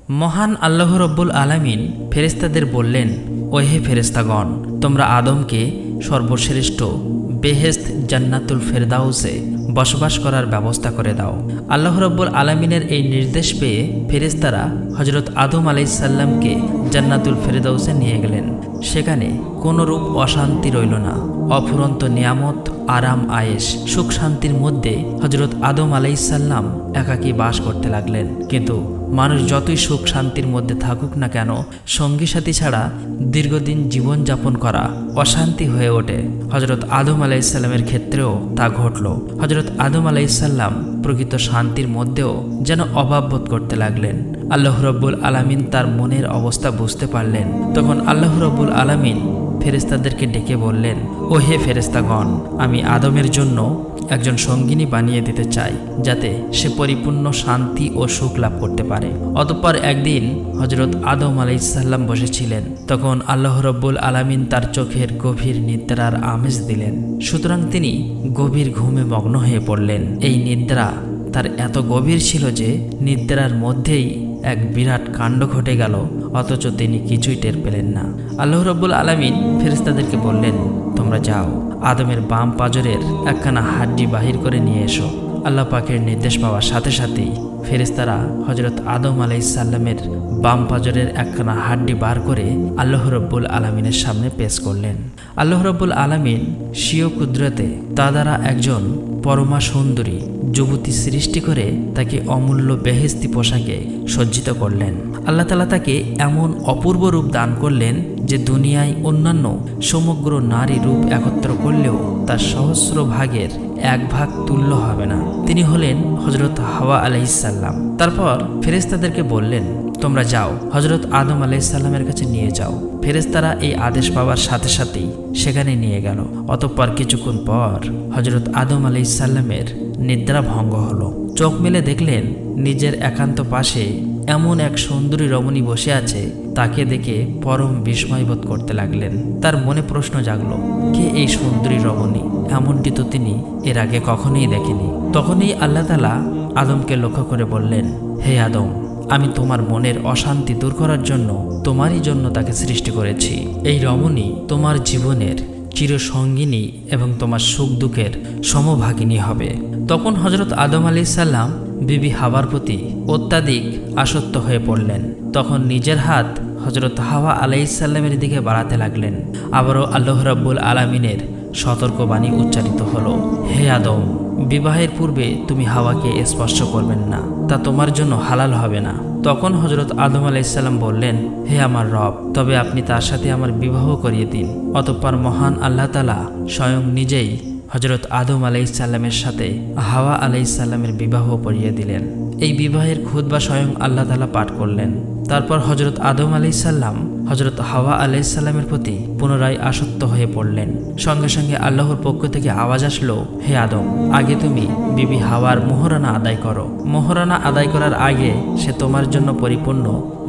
মহান আল্লাহ রব্বুল আলামিন ফেরেশতাদের বললেন, ওহে ফেরেশতাগণ, তোমরা আদমকে সর্বশ্রেষ্ঠ বেহেশত জান্নাতুল ফেরদাউসে বসবাস করার ব্যবস্থা করে দাও। আল্লাহ রব্বুল আলামিনের এই নির্দেশ পেয়ে ফেরেশতারা হযরত আদম আলাইহিসসালামকে জান্নাতুল ফেরদাউসে নিয়ে গেলেন। সেখানে কোনরূপ অশান্তি রইল না। অফুরন্ত নিয়ামত, আরাম আয়েশ, সুখ শান্তির মধ্যে হযরত আদম আলাইহিসসালাম একাকী বাস করতে লাগলেন। কিন্তু মানুষ যতই সুখ শান্তির মধ্যে থাকুক না কেন, সঙ্গী সাথী ছাড়া দীর্ঘদিন জীবনযাপন করা অশান্তি হয়ে ওঠে। হযরত আদম আলাইহিসসালামের ক্ষেত্রেও তা ঘটল। হযরত আদম আলাইহিসসালাম প্রকৃত শান্তির মধ্যেও যেন অভাব বোধ করতে লাগলেন। আল্লাহ রব্বুল আলামিন তার মনের অবস্থা বুঝতে পারলেন। তখন আল্লাহ রব্বুল আলামিন ফেরেশতাদেরকে ডেকে বললেন, ও হে ফেরেশতাগণ, আমি আদমের জন্য একজন সঙ্গিনী বানিয়ে দিতে চাই, যাতে সে পরিপূর্ণ শান্তি ও সুখ লাভ করতে পারে। অতঃপর একদিন হযরত আদম আলাইহিসসালাম বসেছিলেন। তখন আল্লাহ রব্বুল আলামিন তার চোখের গভীর নিদ্রার আমেজ দিলেন। সুতরাং তিনি গভীর ঘুমে মগ্ন হয়ে পড়লেন। এই নিদ্রা তার এত গভীর ছিল যে নিদ্রার মধ্যেই এক বিরাট কাণ্ড ঘটে গেল, অথচ তিনি কিছুই টের পেলেন না। আল্লাহ রব্বুল আলামিন ফেরেশতাদেরকে বললেন, তোমরা যাও, আদমের বাম পাজরের একখানা হাড্ডি বাহির করে নিয়ে এসো। আল্লাহ পাকের নির্দেশ পাওয়ার সাথে সাথেই ফেরেশতারা হযরত আদম আলাইহিসসালামের বাম পাজরের একখানা হাড্ডি বার করে আল্লাহ রব্বুল আলামিনের সামনে পেশ করলেন। আল্লাহ রব্বুল আলামিন স্বীয় কুদরতে তা দ্বারা একজন পরমা সুন্দরী যুবতী সৃষ্টি করে তাকে অমূল্য বেহেশতি পোশাকে সজ্জিত করলেন। আল্লাহ তাআলা তাকে এমন অপূর্ব রূপ দান করলেন যে দুনিয়ায় অন্যান্য সমগ্র নারী রূপ একত্র করলেও তার সহস্র ভাগের এক ভাগ তুল্য হবে না। তিনি হলেন হযরত হাওয়া আলাইহিসসালাম। তারপর ফেরেশতাদেরকে বললেন, তোমরা যাও, হযরত আদম আলাইহিসসালামের কাছে নিয়ে যাও। ফেরেশতারা এই আদেশ পাওয়ার সাথে সাথেই সেখানে নিয়ে গেল। অতঃপর কিছুক্ষণ পর হযরত আদম আলাইহিসসালামের নিদ্রা ভঙ্গ হলো। চোখ মেলে দেখলেন নিজের একান্ত পাশে এমন এক সুন্দরী রমণী বসে আছে। তাকে দেখে পরম বিস্ময় বোধ করতে লাগলেন। তার মনে প্রশ্ন জাগল, কে এই সুন্দরী রমণী? এমনটি তো তিনি এর আগে কখনোই দেখেনি। তখনই আল্লাহ তাআলা আদমকে লক্ষ্য করে বললেন, হে আদম, আমি তোমার মনের অশান্তি দূর করার জন্য তোমারই জন্য তাকে সৃষ্টি করেছি। এই রমণী তোমার জীবনের চিরসঙ্গিনী এবং তোমার সুখ দুঃখের সমভাগিনী হবে। তখন হযরত আদম আলাইহিসসালাম বিবি হাওয়ার প্রতি অত্যাধিক আসক্ত হয়ে পড়লেন। তখন নিজের হাত হযরত হাওয়া আলাইহিসসালামের দিকে বাড়াতে লাগলেন। আবারও আল্লাহ রাব্বুল আলামিনের সতর্কবাণী উচ্চারিত হলো, হে আদম, বিবাহের পূর্বে তুমি হাওয়াকে স্পর্শ করবেন না, তা তোমার জন্য হালাল হবে না। তখন হযরত আদম আলাইহিসসালাম বললেন, হে আমার রব, তবে আপনি তার সাথে আমার বিবাহ করিয়ে দিন। অতঃপর মহান আল্লাহ তাআলা স্বয়ং নিজেই হযরত আদম আলাইহিসসালামের সাথে হাওয়া আলাইহিসসালামের বিবাহ পড়িয়ে দিলেন। এই বিবাহের খুতবা স্বয়ং আল্লাহ তাআলা পাঠ করলেন। তারপর হযরত আদম আলাইহিসসালাম হযরত হাওয়া আলাইহিসসালামের প্রতি পুনরায় আসক্ত হয়ে পড়লেন। সঙ্গে সঙ্গে আল্লাহর পক্ষ থেকে আওয়াজ আসলো, হে আদম, আগে তুমি বিবি হাওয়ার মোহরানা আদায় করো। মোহরানা আদায় করার আগে সে তোমার জন্য পরিপূর্ণ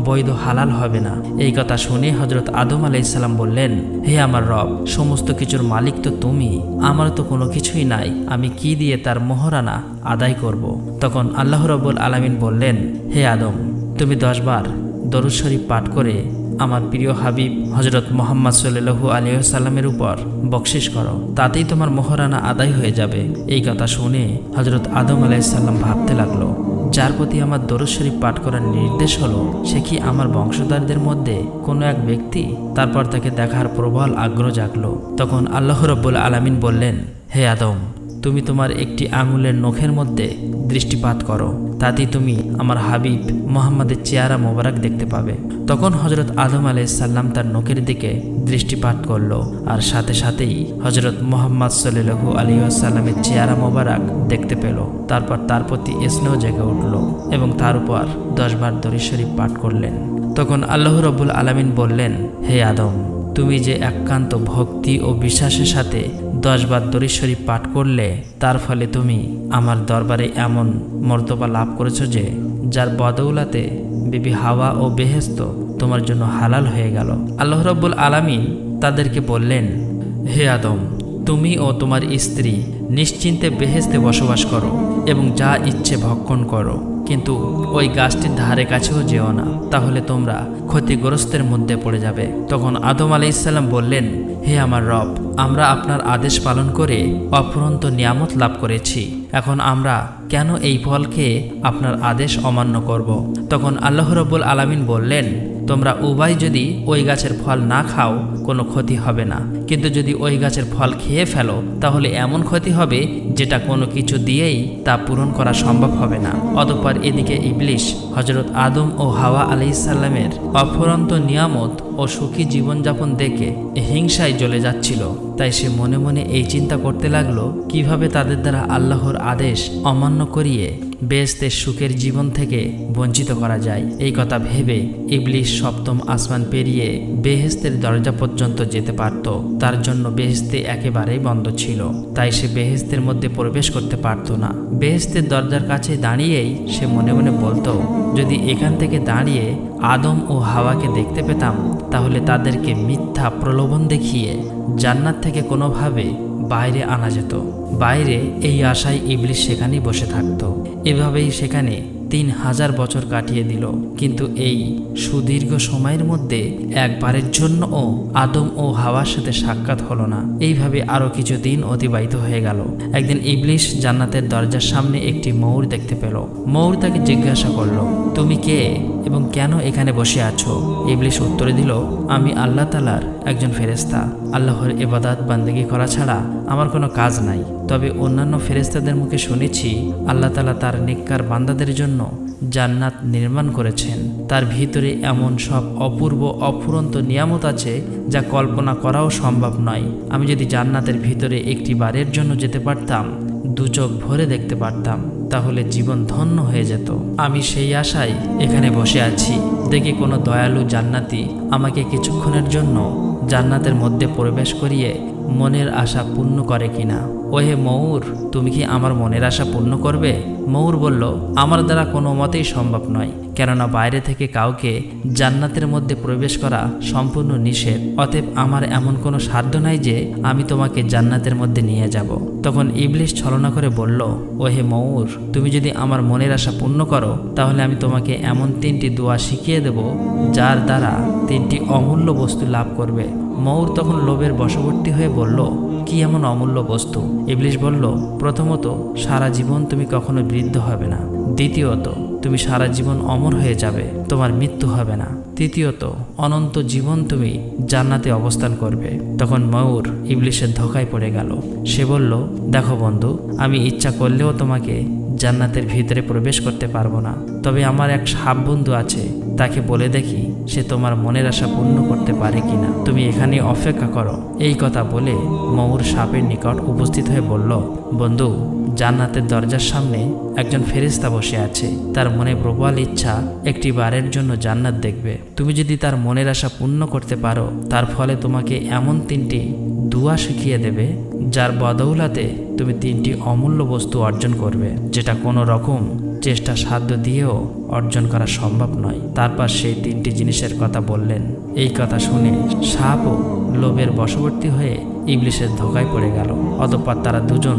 বৈধ হালাল হবে না। এই কথা শুনে হযরত আদম আলাইহিসসালাম বললেন, হে আমার রব, সমস্ত কিছুর মালিক তো তুমি, আমার তো কোনো কিছুই নাই, আমি কি দিয়ে তার মোহরানা আদায় করব? তখন আল্লাহ রাব্বুল আলামিন বললেন, হে আদম, তুমি 10 বার দরুদ শরীফ পাঠ করে আমার প্রিয় হাবিব হযরত মুহাম্মদ সাল্লাল্লাহু আলাইহি ওয়াসাল্লামের উপর বকশিশ করো, তাতেই তোমার মোহরানা আদায় হয়ে যাবে। এই কথা শুনে হযরত আদম আলাইহিসসালাম ভাবতে লাগলো, যার প্রতি আমার দরুদ শরীফ পাঠ করার নির্দেশ হলো, সে কি আমার বংশধরদের মধ্যে কোনো এক ব্যক্তি? তারপর তাকে দেখার প্রবল আগ্রহ জাগলো। তখন আল্লাহ রাব্বুল আলামিন বললেন, হে আদম, তুমি তোমার একটি আঙুলের নখের মধ্যে দৃষ্টিপাত করো, তাতেই তুমি আমার হাবিব মুহাম্মাদের চেহারা মোবারক দেখতে পাবে। তখন হযরত আদম আলাইহিসসালাম তার নখের দিকে দৃষ্টিপাত করলো, আর সাথে সাথেই হযরত মুহাম্মদ সাল্লাল্লাহু আলাইহি ওয়াসাল্লামের চেহারা মোবারক দেখতে পেল। তারপর তার প্রতি স্নেহ জেগে উঠল এবং তার উপর 10 বার দরুদ শরীফ পাঠ করলেন। তখন আল্লাহ রাব্বুল আলামিন বললেন, হে আদম, তুমি যে একান্ত ভক্তি ও বিশ্বাসের সাথে 10 বার দরুদ শরীফ পাঠ করলে, তার ফলে তুমি আমার দরবারে এমন মর্তবা লাভ করেছো যে যার বদৌলতে বিবি হাওয়া ও বেহেশত তোমার জন্য হালাল হয়ে গেল। আল্লাহ রাব্বুল আলামিন তাদেরকে বললেন, হে আদম, তুমি ও তোমার স্ত্রী নিশ্চিন্তে বেহেশতে বসবাস করো এবং যা ইচ্ছে ভক্ষণ করো, কিন্তু ওই গাছটির ধারে কাছেও যেও না, তাহলে তোমরা ক্ষতিগ্রস্তের মধ্যে পড়ে যাবে। তখন আদম আলাইহিসসালাম বললেন, হে আমার রব, আমরা আপনার আদেশ পালন করে অফুরন্ত নিয়ামত লাভ করেছি, এখন আমরা কেন এই ফল খেয়ে আপনার আদেশ অমান্য করব? তখন আল্লাহ রাব্বুল আলামিন বললেন, তোমরা উভয় যদি ওই গাছের ফল না খাও কোনো ক্ষতি হবে না, কিন্তু যদি ওই গাছের ফল খেয়ে ফেলো তাহলে এমন ক্ষতি হবে যেটা কোনো কিছু দিয়েই তা পূরণ করা সম্ভব হবে না। অতঃপর এদিকে ইবলিস হযরত আদম ও হাওয়া আলাইহিসসালামের অফুরন্ত নিয়ামত ও সুখী জীবনযাপন দেখে হিংসায় জ্বলে যাচ্ছিল। তাই সে মনে মনে এই চিন্তা করতে লাগলো, কিভাবে তাদের দ্বারা আল্লাহর আদেশ অমান্য করিয়ে বেহেশতের সুখের জীবন থেকে বঞ্চিত করা যায়। এই কথা ভেবে ইবলিস সপ্তম আসমান পেরিয়ে বেহেশতের দরজা পর্যন্ত যেতে পারত। তার জন্য বেহেশতে একেবারেই বন্ধ ছিল, তাই সে বেহেশতের মধ্যে প্রবেশ করতে পারত না। বেহেশতের দরজার কাছে দাঁড়িয়েই সে মনে মনে বলতো, যদি এখান থেকে দাঁড়িয়ে আদম ও হাওয়াকে দেখতে পেতাম তাহলে তাদেরকে মিথ্যা প্রলোভন দেখিয়ে জান্নাত থেকে কোনোভাবে বাইরে আনা যেত। বাইরে এই আশায় ইবলিস সেখানেই বসে থাকত। এভাবেই সেখানে 3000 বছর কাটিয়ে দিল, কিন্তু এই সুদীর্ঘ সময়ের মধ্যে একবারের জন্যও আদম ও হাওয়ার সাথে সাক্ষাৎ হলো না। এইভাবে আরো কিছু দিন অতিবাহিত হয়ে গেল। একদিন ইবলিস জান্নাতের দরজার সামনে একটি ময়ূর দেখতে পেল। ময়ূর তাকে জিজ্ঞাসা করলো, তুমি কে এবং কেন এখানে বসে আছো? ইবলিস উত্তরে দিল, আমি আল্লাহ তাআলার একজন ফেরেশতা। আল্লাহর ইবাদত বান্দেগী করা ছাড়া আমার কোনো কাজ নাই। তবে অন্যান্য ফেরেশতাদের মুখে শুনেছি আল্লাহ তাআলা তার নেককার বান্দাদের জন্য জান্নাত নির্মাণ করেছেন। তার ভিতরে এমন সব অপূর্ব অফুরন্ত নিয়ামত আছে যা কল্পনা করাও সম্ভব নয়। আমি যদি জান্নাতের ভিতরে একটি বারের জন্য যেতে পারতাম, দু চোখ ভরে দেখতে পারতাম, তাহলে জীবন ধন্য হয়ে যেত। আমি সেই আশায় এখানে বসে আছি, দেখি কোনো দয়ালু জান্নাতি আমাকে কিছুক্ষণের জন্য জান্নাতের মধ্যে প্রবেশ করিয়ে মনের আশা পূর্ণ করে কিনা। ওহে ময়ূর, তুমি কি আমার মনের আশা পূর্ণ করবে? ময়ূর বলল, আমার দ্বারা কোনো মতেই সম্ভব নয়, কেননা বাইরে থেকে কাউকে জান্নাতের মধ্যে প্রবেশ করা সম্পূর্ণ নিষেধ। অতএব আমার এমন কোনো সাধ্য নাই যে আমি তোমাকে জান্নাতের মধ্যে নিয়ে যাব। তখন ইবলিস ছলনা করে বলল, ওহে ময়ূর, তুমি যদি আমার মনের আশা পূর্ণ করো তাহলে আমি তোমাকে এমন 3টি দোয়া শিখিয়ে দেব যার দ্বারা 3টি অমূল্য বস্তু লাভ করবে। ময়ূর তখন লোভের বশবর্তী হয়ে বলল, কি এমন অমূল্য বস্তু? ইবলিস বলল, প্রথমত, সারা জীবন তুমি কখনো বৃদ্ধ হবে না। দ্বিতীয়ত, তুমি সারা জীবন অমর হয়ে যাবে, তোমার মৃত্যু হবে না। তৃতীয়ত, অনন্ত জীবন তুমি জান্নাতে অবস্থান করবে। তখন ময়ূর ইবলিসের ধোঁকায় পড়ে গেল। সে বলল, দেখো বন্ধু, আমি ইচ্ছা করলেও তোমাকে জান্নাতের ভিতরে প্রবেশ করতে পারবো না। তবে আমার এক সাপ বন্ধু আছে, তাকে বলে দেখি সে তোমার মনের আশা পূর্ণ করতে পারে কিনা। তুমি এখানে অপেক্ষা করো। এই কথা বলে ময়ূর সাপের নিকট উপস্থিত হয়ে বলল, বন্ধু, জান্নাতের দরজার সামনে একজন ফেরেশতা বসে আছে। তার মনে প্রবল ইচ্ছা একটি বারের জন্য জান্নাত দেখবে। তুমি যদি তার মনের আশা পূর্ণ করতে পারো, তার ফলে তোমাকে এমন 3টি দোয়া শিখিয়ে দেবে যার বদৌলতে তুমি 3টি অমূল্য বস্তু অর্জন করবে, যেটা কোনো রকম চেষ্টা সাধ্য দিয়েও অর্জন করা সম্ভব নয়। তারপর সেই 3টি জিনিসের কথা বললেন। এই কথা শুনে সাপও লোভের বশবর্তী হয়ে ইবলিসের ধোঁকায় পড়ে গেল। অতঃপর তারা দুজন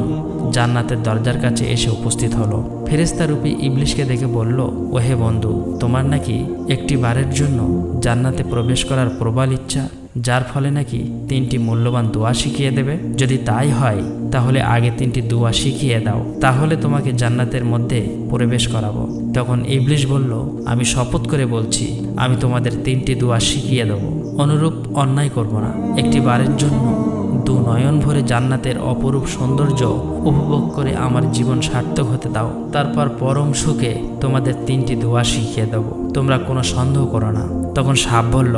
জান্নাতের দরজার কাছে এসে উপস্থিত হলো। ফেরেশতারূপী ইবলিসকে দেখে বলল, ওহে বন্ধু, তোমার নাকি একটি বারের জন্য জান্নাতে প্রবেশ করার প্রবল ইচ্ছা, যার ফলে নাকি 3টি মূল্যবান দোয়া শিখিয়ে দেবে। যদি তাই হয় তাহলে আগে 3টি দোয়া শিখিয়ে দাও, তাহলে তোমাকে জান্নাতের মধ্যে প্রবেশ করাবো। তখন ইবলিস বলল, আমি শপথ করে বলছি, আমি তোমাদের 3টি দোয়া শিখিয়ে দেব। অনুরূপ অন্যায় করব না। একটি বারের জন্য 2 নয়ন ভরে জান্নাতের অপরূপ সৌন্দর্য উপভোগ করে আমার জীবন সার্থক হতে দাও। তারপর পরম সুখে তোমাদের 3টি দোয়া শিখিয়ে দেব। তোমরা কোনো সন্দেহ করো না। তখন সাপ বলল,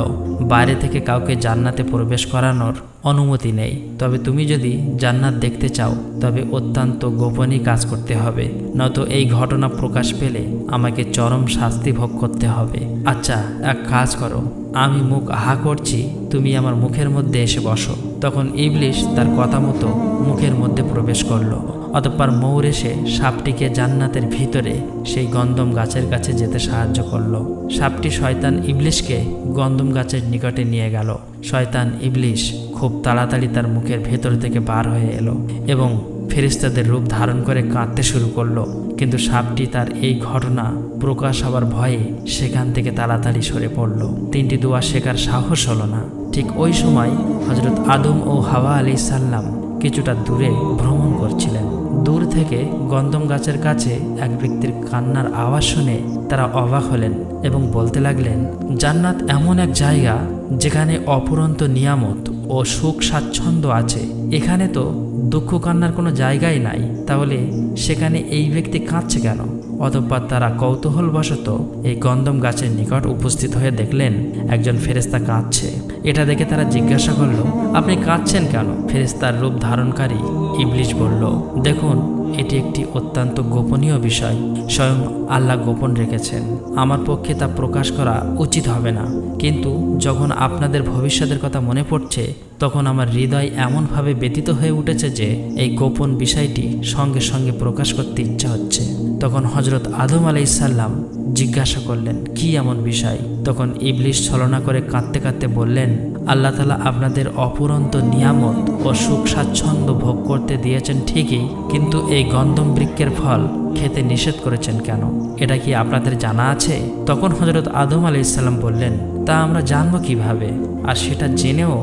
বাইরে থেকে কাউকে জান্নাতে প্রবেশ করানোর অনুমতি নেই। তবে তুমি যদি জান্নাত দেখতে চাও তবে অত্যন্ত গোপনীয় কাজ করতে হবে, নয়তো এই ঘটনা প্রকাশ পেলে আমাকে চরম শাস্তি ভোগ করতে হবে। আচ্ছা, এক কাজ করো, আমি মুখ আহা করছি, তুমি আমার মুখের মধ্যে এসে বসো। তখন ইবলিস তার কথা মতো মুখের মধ্যে প্রবেশ করলো। অতঃপর ময়ূর এসে সাপটিকে জান্নাতের ভিতরে সেই গন্ধম গাছের কাছে যেতে সাহায্য করলো। সাপটি শয়তান ইবলিসকে গন্ধম গাছের নিকটে নিয়ে গেল। শয়তান ইবলিস খুব তাড়াতাড়ি তার মুখের ভেতর থেকে বার হয়ে এলো এবং ফেরেশতাদের রূপ ধারণ করে কাঁদতে শুরু করলো। কিন্তু সাপটি তার এই ঘটনা প্রকাশ হবার ভয়ে সেখান থেকে তাড়াতাড়ি সরে পড়ল। 3টি দোয়া শেখার সাহস হলো না। ঠিক ওই সময় হযরত আদম ও হাওয়া আলাইহিস সালাম কিছুটা দূরে ভ্রমণ করছিলেন। দূর থেকে গন্ধম গাছের কাছে এক ব্যক্তির কান্নার আওয়াজ শুনে তারা অবাক হলেন এবং বলতে লাগলেন, জান্নাত এমন এক জায়গা যেখানে অপুরন্ত নিয়ামত ও সুখ স্বাচ্ছন্দ্য আছে। এখানে তো দুঃখ কান্নার কোনো জায়গাই নাই, তাহলে সেখানে এই ব্যক্তি কাঁদছে কেন? অতঃপর তারা কৌতূহলবশত এই গন্ধম গাছের নিকট উপস্থিত হয়ে দেখলেন একজন ফেরেশতা কাঁদছে। এটা দেখে তারা জিজ্ঞাসা করল, আপনি কাঁদছেন কেন? ফেরেশতার রূপ ধারণকারী ইবলিশ বলল, দেখুন, এটি একটি অত্যন্ত গোপনীয় বিষয়। স্বয়ং আল্লাহ গোপন রেখেছেন। আমার পক্ষে তা প্রকাশ করা উচিত হবে না, কিন্তু যখন আপনাদের ভবিষ্যতের কথা মনে পড়ছে তখন আমার হৃদয় এমনভাবে ব্যতীত হয়ে উঠেছে যে এই গোপন বিষয়টি সঙ্গে সঙ্গে প্রকাশ করতে ইচ্ছা হচ্ছে। তখন হযরত আদম আলাইহিস সালাম জিজ্ঞাসা করলেন, কি এমন বিষয়? তখন ইবলিশ ছলনা করে কাঁদতে কাঁদতে বললেন, আল্লাহ তাআলা আপনাদের অপুরন্ত নিয়ামত ও সুখ স্বাচ্ছন্দ্য ভোগ করতে দিয়েছেন ঠিকই, কিন্তু এই গন্ধম বৃক্ষের ফল খেতে নিষেধ করেছেন কেন? এটা কি আপনাদের জানা আছে? তখন হযরত আদম আলাইহিস সালাম বললেন, তা আমরা জানবো কিভাবে? আর সেটা জেনেও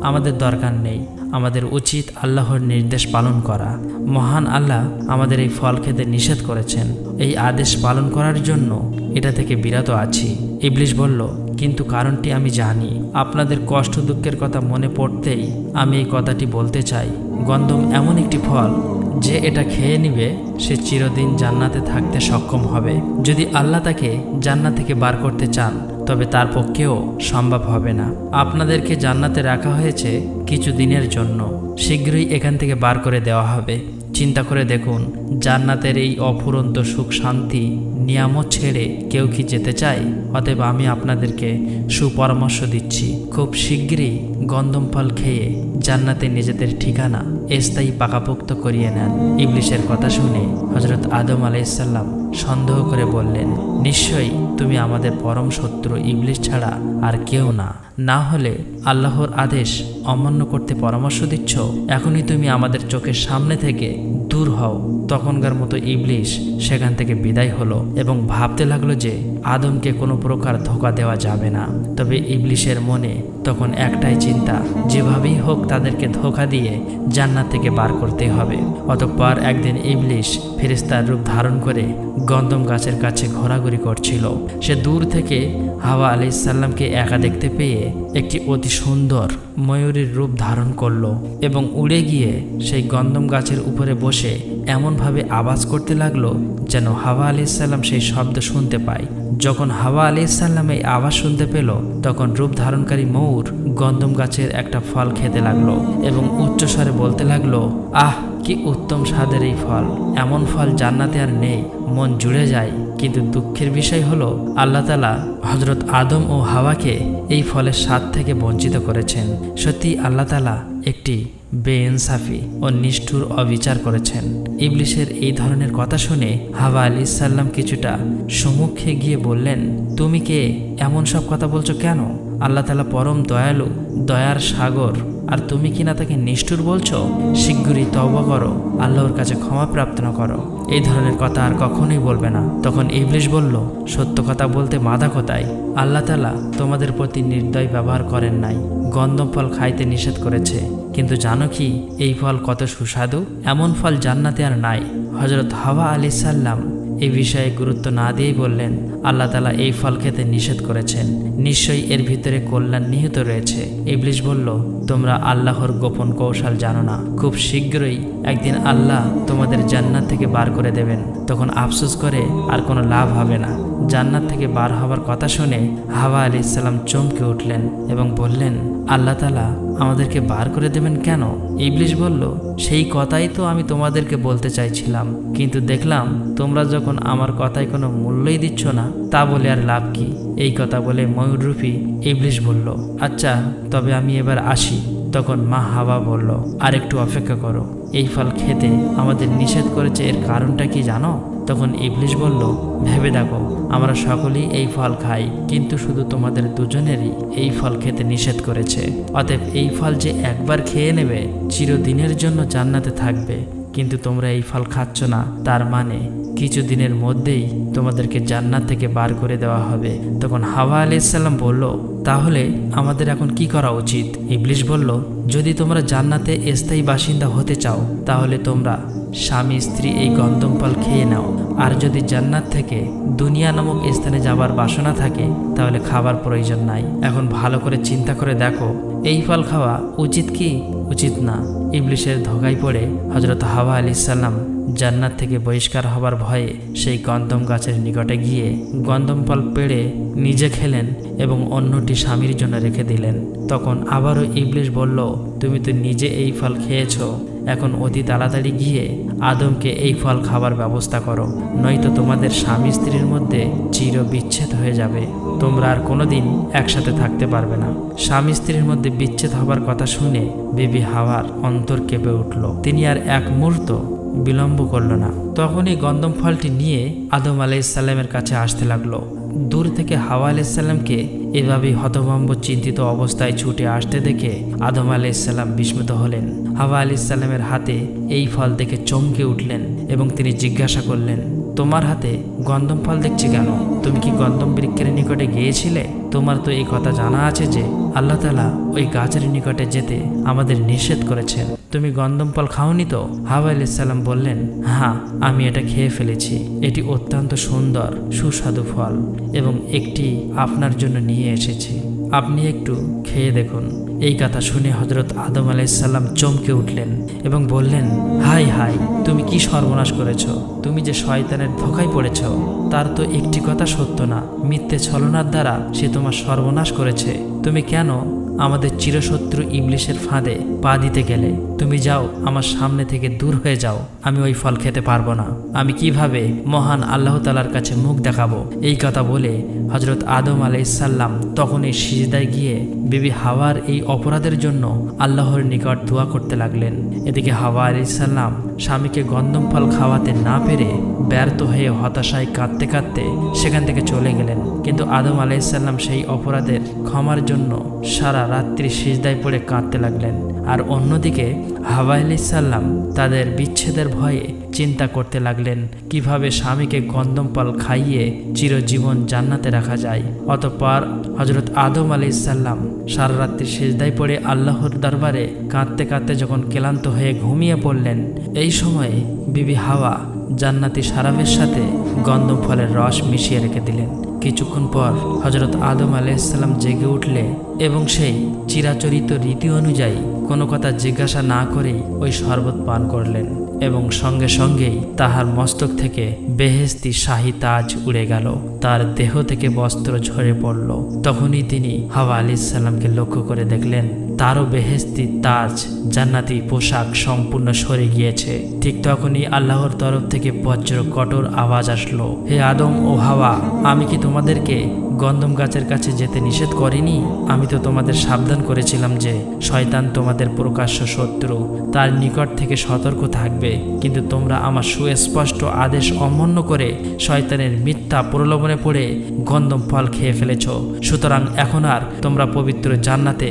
আমাদের দরকার নেই। আমাদের উচিত আল্লাহর নির্দেশ পালন করা। মহান আল্লাহ আমাদের এই ফল খেতে নিষেধ করেছেন। এই আদেশ পালন করার জন্য এটা থেকে বিরত আছি। ইবলিশ বলল, কিন্তু কারণটি আমি জানি। আপনাদের কষ্ট দুঃখের কথা মনে পড়তেই আমি এই কথাটি বলতে চাই। গন্ধম এমন একটি ফল যে এটা খেয়ে নিবে সে চিরদিন জান্নাতে থাকতে সক্ষম হবে। যদি আল্লাহ তাকে জান্নাত থেকে বার করতে চান তবে তার পক্ষেও সম্ভব হবে না। আপনাদেরকে জান্নাতে রাখা হয়েছে কিছু দিনের জন্য, শীঘ্রই এখান থেকে বার করে দেওয়া হবে। চিন্তা করে দেখুন, জান্নাতের এই অফুরন্ত সুখ শান্তি নিয়ামত ছেড়ে কেউ কি যেতে চায়? অতএব আমি আপনাদেরকে সুপরামর্শ দিচ্ছি, খুব শীঘ্রই গন্ধম ফল খেয়ে জান্নাতে নিজেদের ঠিকানা স্থায়ী পাকাপোক্ত করিয়ে নেন। ইবলিশের কথা শুনে হযরত আদম আলাইহিস সালাম সন্দেহ করে বললেন, নিশ্চয়ই তুমি আমাদের পরম শত্রু ইবলিশ ছাড়া আর কেউ না। না হলে আল্লাহর আদেশ অমান্য করতে পরামর্শ দিচ্ছ? এখনই তুমি আমাদের চোখের সামনে থেকে দূর হও। তখনকার মতো ইবলিশ সেখান থেকে বিদায় হলো এবং ভাবতে লাগলো যে আদমকে কোনো প্রকার ধোঁকা দেওয়া যাবে না। তবে ইবলিশের মনে তখন একটাই চিন্তা, যেভাবেই হোক তাদেরকে ধোঁকা দিয়ে জান্নাত থেকে বার করতে হবে। অতঃপর একদিন ইবলিশ ফেরেশতার রূপ ধারণ করে গন্ধম গাছের কাছে ঘোরাঘুরি করছিল। সে দূর থেকে হাওয়া আলাইহিস সালামকে একা দেখতে পেয়ে একটি অতি সুন্দর ময়ূরীর রূপ ধারণ করলো এবং উড়ে গিয়ে সেই গন্ধম গাছের উপরে বসে এমনভাবে আওয়াজ করতে লাগলো যেন হাওয়া আলাইহিস সালাম সেই শব্দ শুনতে পায়। যখন হাওয়া আলাইহিস সালাম এই আওয়াজ শুনতে পেল তখন রূপ ধারণকারী ময়ূর গন্ধম গাছের একটা ফল খেতে লাগলো এবং উচ্চস্বরে বলতে লাগলো, আহ, কি উত্তম স্বাদের এই ফল! এমন ফল জান্নাতে আর নেই। মন জুড়ে যায়। কিন্তু দুঃখের বিষয় হলো আল্লাহ তাআলা হযরত আদম ও হাওয়াকে এই ফলের স্বাদ থেকে বঞ্চিত করেছেন। সত্যি আল্লাহ তাআলা একটি বেইনসাফি ও নিষ্ঠুর অবিচার করেছেন। ইবলিশের এই ধরনের কথা শুনে হাওয়া আলাইহিস সালাম কিছুটা সম্মুখে গিয়ে বললেন, তুমি কে? এমন সব কথা বলছো কেন? আল্লাহ তাআলা পরম দয়ালু, দয়ার সাগর, আর তুমি কিনা তাকে নিষ্ঠুর বলছো? শীঘ্রই তওবা করো, আল্লাহর কাছে ক্ষমা প্রার্থনা করো। এই ধরনের কথা আর কখনোই বলবে না। তখন ইবলিশ বলল, সত্য কথা বলতে বাধা কোথায়? আল্লাহ তাআলা তোমাদের প্রতি নির্দয় ব্যবহার করেন নাই। গন্ধম ফল খাইতে নিষেধ করেছে, কিন্তু জানো কি এই ফল কত সুস্বাদু? এমন ফল জান্নাতে আর নাই। হযরত হাওয়া আলাইহিস সালাম এই বিষয়ে গুরুত্ব না দিয়েই বললেন, আল্লাহ তাআলা এই ফল খেতে নিষেধ করেছেন, নিশ্চয়ই এর ভিতরে কল্যাণ নিহিত রয়েছে। ইবলিশ বলল, তোমরা আল্লাহর গোপন কৌশল জানো না। খুব শীঘ্রই একদিন আল্লাহ তোমাদের জান্নাত থেকে বার করে দেবেন, তখন আফসোস করে আর কোনো লাভ হবে না। জান্নাত থেকে বার হওয়ার কথা শুনে হাওয়া আলাইহিস সালাম চমকে উঠলেন এবং বললেন, আল্লাহ তাআলা আমাদেরকে বার করে দেবেন কেন? ইবলিশ বলল, সেই কথাই তো আমি তোমাদেরকে বলতে চাইছিলাম, কিন্তু দেখলাম তোমরা যখন আমার কথায় কোনো মূল্যই দিচ্ছ না, তা বলে আর লাভ কি? এই কথা বলে ময়ূররূপী ইবলিশ বলল, আচ্ছা তবে আমি এবার আসি। তখন মা হাওয়া বলল, আর একটু অপেক্ষা করো, এই ফল খেতে আমাদের নিষেধ করেছে, এর কারণটা কি জানো? তখন ইবলিশ বলল, ভেবে দেখো, আমরা সকলেই এই ফল খাই, কিন্তু শুধু তোমাদের দুজনেরই এই ফল খেতে নিষেধ করেছে। অতএব এই ফল যে একবার খেয়ে নেবে চিরদিনের জন্য জান্নাতে থাকবে, কিন্তু তোমরা এই ফল খাচ্ছ না, তার মানে কিছুদিনের মধ্যেই তোমাদেরকে জান্নাত থেকে বার করে দেওয়া হবে। তখন হাওয়া আলাইহিস সালাম বলল, তাহলে আমাদের এখন কি করা উচিত? ইবলিশ বলল, যদি তোমরা জান্নাতে স্থায়ী বাসিন্দা হতে চাও তাহলে তোমরা স্বামী স্ত্রী এই গন্ধম ফল খেয়ে নাও, আর যদি জান্নাত থেকে দুনিয়া নামক স্থানে যাবার বাসনা থাকে তাহলে খাবার প্রয়োজন নাই। এখন ভালো করে চিন্তা করে দেখো, এই ফল খাওয়া উচিত কি উচিত না? ইবলিশের ধোঁকায় পড়ে হযরত হাওয়া আলাইহিস সালাম জান্নাত থেকে বহিষ্কার হবার ভয়ে সেই গন্ধম গাছের নিকটে গিয়ে গন্ধম ফল পেড়ে নিজে খেলেন এবং অন্যটি স্বামীর জন্য রেখে দিলেন। তখন আবারও ইবলিশ বলল, তুমি তো নিজে এই ফল খেয়েছ, এখন অতি তাড়াতাড়ি গিয়ে আদমকে এই ফল খাবার ব্যবস্থা করো, নয়তো তোমাদের স্বামী স্ত্রীর মধ্যে চির বিচ্ছেদ হয়ে যাবে, তোমরা আর কোনোদিন একসাথে থাকতে পারবে না। স্বামী স্ত্রীর মধ্যে বিচ্ছেদ হবার কথা শুনে বিবি হাওয়ার অন্তর কেঁপে উঠল। তিনি আর এক মুহূর্ত বিলম্ব করল না। তখনই গন্ধম ফলটি নিয়ে আদম আলাইহিস সালামের কাছে আসতে লাগলো। দূর থেকে হাওয়া আলাইহিস সালামকে এভাবেই হতভম্ব চিন্তিত অবস্থায় ছুটে আসতে দেখে আদম আলাইহিস সালাম বিস্মিত হলেন। হাওয়া আলাইহিস সালামের হাতে এই ফল দেখে চমকে উঠলেন এবং তিনি জিজ্ঞাসা করলেন, তোমার হাতে গন্ধম ফল দেখছি কেন? তুমি কি গন্ধম বৃক্ষের নিকটে গিয়েছিলে? তোমার তো এই কথা জানা আছে যে আল্লাহ তাআলা ওই গাছের নিকটে যেতে আমাদের নিষেধ করেছেন। তুমি গন্ধম ফল খাওনি তো? হাওয়া আলাইহিস সালাম বললেন, হ্যাঁ, আমি এটা খেয়ে ফেলেছি। এটি অত্যন্ত সুন্দর সুস্বাদু ফল এবং একটি আপনার জন্য নিয়ে এসেছি, আপনি একটু খেয়ে দেখুন। এই কথা শুনে হযরত আদম আলাইহিস সালাম চমকে উঠলেন এবং বললেন, হাই হাই, তুমি কি সর্বনাশ করেছ? তুমি যে শয়তানের ধোঁকায় পড়েছ তার তো একটি কথা সত্য না, মিথ্যে ছলনার দ্বারা সে তোমার সর্বনাশ করেছে। তুমি কেন আমাদের চিরশত্রু ইবলিশের ফাঁদে পা দিতে গেলে? তুমি যাও, আমার সামনে থেকে দূর হয়ে যাও, আমি ওই ফল খেতে পারবো না। আমি কিভাবে মহান আল্লাহ তাআলার কাছে মুখ দেখাবো? এই কথা বলে হযরত আদম আলাইহিস সালাম তখনই সিজদায় গিয়ে বিবি হাওয়ার এই অপরাধের জন্য আল্লাহর নিকট দোয়া করতে লাগলেন। এদিকে হাওয়া আলাইহিস সালাম স্বামীকে গন্ধম ফল খাওয়াতে না পেরে ব্যর্থ হয়ে হতাশায় কাঁদতে কাঁদতে সেখান থেকে চলে গেলেন। কিন্তু আদম আলাইহিস সালাম সেই অপরাধের ক্ষমার জন্য সারা রাত্রি সিজদায় পড়ে কাঁদতে লাগলেন। আর অন্যদিকে হাওয়া আলাইহিস সালাম তাদের বিচ্ছেদের ভয়ে চিন্তা করতে লাগলেন কিভাবে স্বামীকে গন্ধম ফল খাইয়ে চিরজীবন জান্নাতে রাখা যায়। অতঃপর হযরত আদম আলাইহিস সালাম সারা রাত্রি সিজদায় পড়ে আল্লাহর দরবারে কাঁদতে কাঁদতে যখন ক্লান্ত হয়ে ঘুমিয়ে পড়লেন, এই সময়ে বিবি হাওয়া জান্নাতি শরাবের সাথে গন্ধম ফলের রস মিশিয়ে রেখে দিলেন। কিছুক্ষণ পর হযরত আদম আলাইহিস সালাম জেগে উঠলে এবং সেই চিরাচরিত রীতি অনুযায়ী কোনো কথা জিজ্ঞাসা না করেই ওই শরবত পান করলেন এবং সঙ্গে সঙ্গেই তাহার মস্তক থেকে বেহেশতি শাহী তাজ উড়ে গেল, তার দেহ থেকে বস্ত্র ঝরে পড়ল। তখনই তিনি হাওয়া আলাইহিস সালামকে লক্ষ্য করে দেখলেন তারও বেহেশতি তাজ জান্নাতি পোশাক সম্পূর্ণ সরে গিয়েছে। ঠিক তখনই আল্লাহর তরফ থেকে বজ্র কঠোর আওয়াজ আসলো, হে আদম ও হাওয়া, আমি কি তোমাদেরকে গন্ধম গাছের কাছে যেতে নিষেধ করিনি? আমি তো তোমাদের সাবধান করেছিলাম যে শয়তান তোমাদের প্রকাশ্য শত্রু, তার নিকট থেকে সতর্ক থাকবে, কিন্তু তোমরা আমার সুস্পষ্ট আদেশ অমান্য করে শয়তানের মিথ্যা প্রলোভনে পড়ে গন্ধম ফল খেয়ে ফেলেছ। সুতরাং এখন আর তোমরা পবিত্র জান্নাতে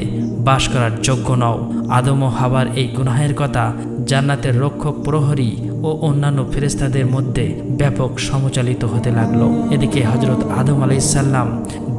বাস করার যোগ্য নও। আদম ও হাওয়ার এই গুনাহের কথা জান্নাতের রক্ষক প্রহরী ও অন্যান্য ফেরেশতাদের মধ্যে ব্যাপক সমালোচিত হতে লাগলো। এদিকে হযরত আদম আলাইহিস সালাম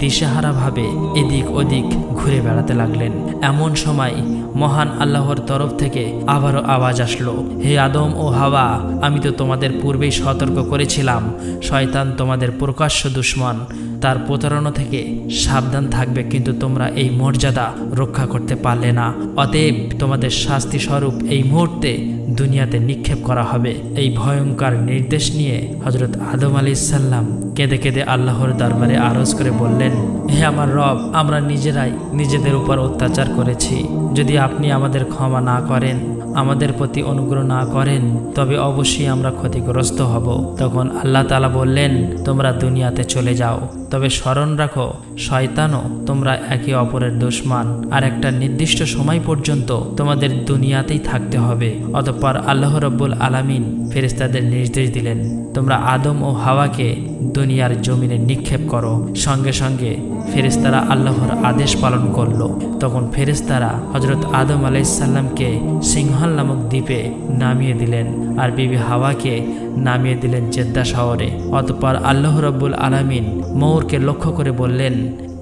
দিশেহারাভাবে এদিক ওদিক ঘুরে বেড়াতে লাগলেন। এমন সময় মহান আল্লাহর তরফ থেকে আবারও আওয়াজ আসলো, হে আদম ও হাওয়া, আমি তো তোমাদের পূর্বেই সতর্ক করেছিলাম শয়তান তোমাদের প্রকাশ্য দুশমন, তার প্রতারণা থেকে সাবধান থাকবে, কিন্তু তোমরা এই মর্যাদা রক্ষা করতে পারলে না। অতএব তোমাদের শাস্তি স্বরূপ এই মুহূর্তে দুনিয়াতে নিক্ষেপ করা হবে। এই ভয়ঙ্কর নির্দেশ নিয়ে হযরত আদম আলাইহিস সালাম কেঁদে কেঁদে আল্লাহর দরবারে আরজ করে বললেন, হে আমার রব, আমরা নিজেরাই নিজেদের উপর অত্যাচার করেছি। যদি আপনি আমাদের ক্ষমা না করেন, আমাদের প্রতি অনুগ্রহ না করেন, তবে অবশ্যই আমরা ক্ষতিগ্রস্ত হব। তখন আল্লাহ তাআলা বললেন, তোমরা দুনিয়াতে চলে যাও। তবে স্মরণ রাখো, শয়তানও তোমরা একে অপরের দুশমান, আর একটা নির্দিষ্ট সময় পর্যন্ত তোমাদের দুনিয়াতেই থাকতে হবে। অতঃপর আল্লাহ রাব্বুল আলামিন ফেরেশতাদের নির্দেশ দিলেন, তোমরা আদম ও হাওয়াকে দুনিয়ার জমিনে নিক্ষেপ করো। সঙ্গে সঙ্গে ফেরেশতারা আল্লাহর আদেশ পালন করল। তখন ফেরেশতারা হযরত আদম আলাইহিসসালামকে সিংহল নামক দ্বীপে নামিয়ে দিলেন, আর বিবি হাওয়াকে নামিয়ে দিলেন জেদ্দা শহরে। অতঃপর আল্লাহ রাব্বুল আলামিন ময়ূরকে লক্ষ্য করে বললেন,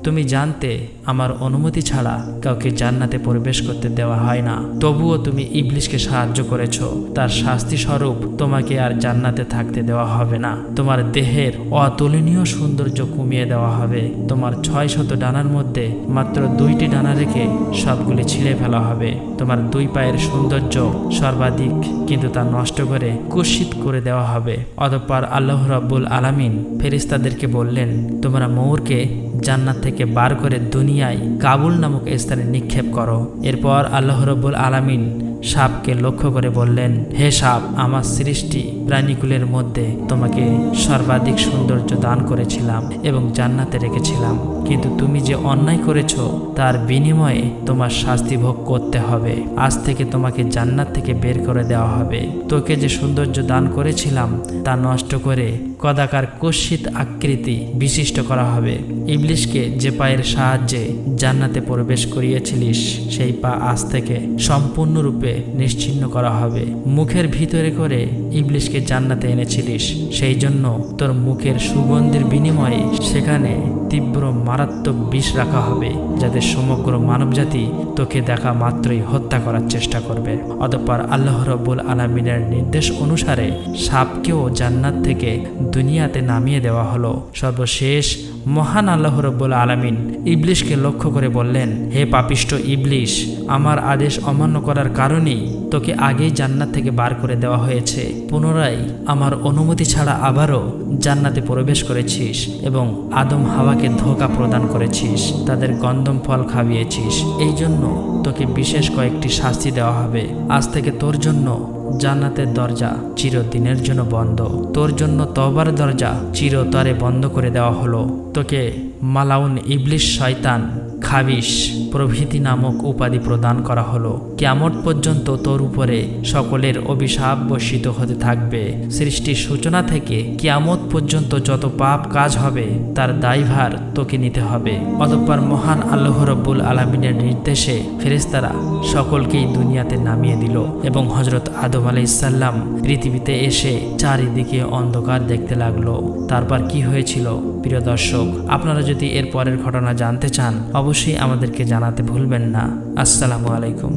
তুমি জানতে আমার অনুমতি ছাড়া কাউকে জান্নাতে প্রবেশ করতে দেওয়া হয় না, তবুও তুমি ইবলিসকে সাহায্য করেছো, তার শাস্তি স্বরূপ তোমাকে আর জান্নাতে থাকতে দেওয়া হবে না। তোমার দেহের অতুলনীয় সৌন্দর্য কমিয়ে দেওয়া হবে। তোমার 600 ডানার মধ্যে মাত্র 2টি ডানা রেখে সবগুলি ছিঁড়ে ফেলা হবে। তোমার 2 পায়ের সৌন্দর্য সর্বাধিক, কিন্তু তা নষ্ট করে কুৎসিত করে দেওয়া হবে। অতঃপর আল্লাহ রাব্বুল আলামিন ফেরেশতাদেরকে বললেন, তোমরা ময়ূরকে জান্নাত থেকে বার করে দুনিয়ায় কাবুল নামক স্থানে নিক্ষেপ করো। এরপর আল্লাহ রাব্বুল আলামিন সাপকে লক্ষ্য করে বললেন, হে সাপ, আমার সৃষ্টি প্রাণীকুলের মধ্যে তোমাকে সর্বাধিক সৌন্দর্য দান করেছিলাম এবং জান্নাতে রেখেছিলাম, কিন্তু তুমি যে অন্যায় করেছ তার বিনিময়ে তোমার শাস্তি ভোগ করতে হবে। আজ থেকে তোমাকে জান্নাত থেকে বের করে দেওয়া হবে। তোকে যে সৌন্দর্য দান করেছিলাম তা নষ্ট করে কদাকার কুৎসিত আকৃতি বিশিষ্ট করা হবে। ইবলিসকে যে পায়ের সাহায্যে জান্নাতে প্রবেশ করিয়েছিলিস সেই পা আজ থেকে সম্পূর্ণরূপে নিশ্চিহ্ন করা হবে। মুখের ভিতরে করে ইবলিসকে জান্নাতে এনেছিলিস, সেই জন্য তোর মুখের সুগন্ধির বিনিময়ে সেখানে তীব্র মারাত্মক বিষ রাখা হবে, যাতে সমগ্র মানবজাতি তোকে দেখা মাত্রই হত্যা করার চেষ্টা করবে। অতঃপর আল্লাহ রাব্বুল আলামিনের নির্দেশ অনুসারে সাপকেও জান্নাত থেকে দুনিয়াতে নামিয়ে দেওয়া হলো। সর্বশেষ মহান আল্লাহ রাব্বুল আলামিন ইবলিসকে লক্ষ্য করে বললেন, হে পাপিষ্ঠ ইবলিস, আমার আদেশ অমান্য করার কারণেই তোকে আগেই জান্নাত থেকে বার করে দেওয়া হয়েছে। পুনরায় আমার অনুমতি ছাড়া আবারও জান্নাতে প্রবেশ করেছিস এবং আদম হাওয়াকে ধোঁকা প্রদান করেছিস, তাদের গন্ধম ফল খাইয়েছিস। এই জন্য তোকে বিশেষ কয়েকটি শাস্তি দেওয়া হবে। আজ থেকে তোর জন্য জান্নাতের দরজা চিরদিনের জন্য বন্ধ, তোর জন্য তওবার দরজা চিরতরে বন্ধ করে দেওয়া হলো। তোকে মালাউন, ইবলিস, শয়তান, খাবিশ প্রভৃতি নামক উপাধি প্রদান করা হলো। কিয়ামত পর্যন্ত তোর উপরে সকলের অভিশাপ বর্ষিত হতে থাকবে। সৃষ্টির সূচনা থেকে কিয়ামত পর্যন্ত যত পাপ কাজ হবে তার দায়ভার তোকে নিতে হবে। অতঃপর মহান আল্লাহ রাব্বুল আলামিনের নির্দেশে ফেরেশতারা সকলকেই দুনিয়াতে নামিয়ে দিল এবং হযরত আদম আলাইহিসসালাম পৃথিবীতে এসে চারিদিকে অন্ধকার দেখতে লাগলো। তারপর কি হয়েছিল প্রিয় দর্শক, আপনারা যদি এর পরের ঘটনা জানতে চান অবশ্যই আমাদেরকে জানাতে ভুলবেন না। আসসালামু আলাইকুম।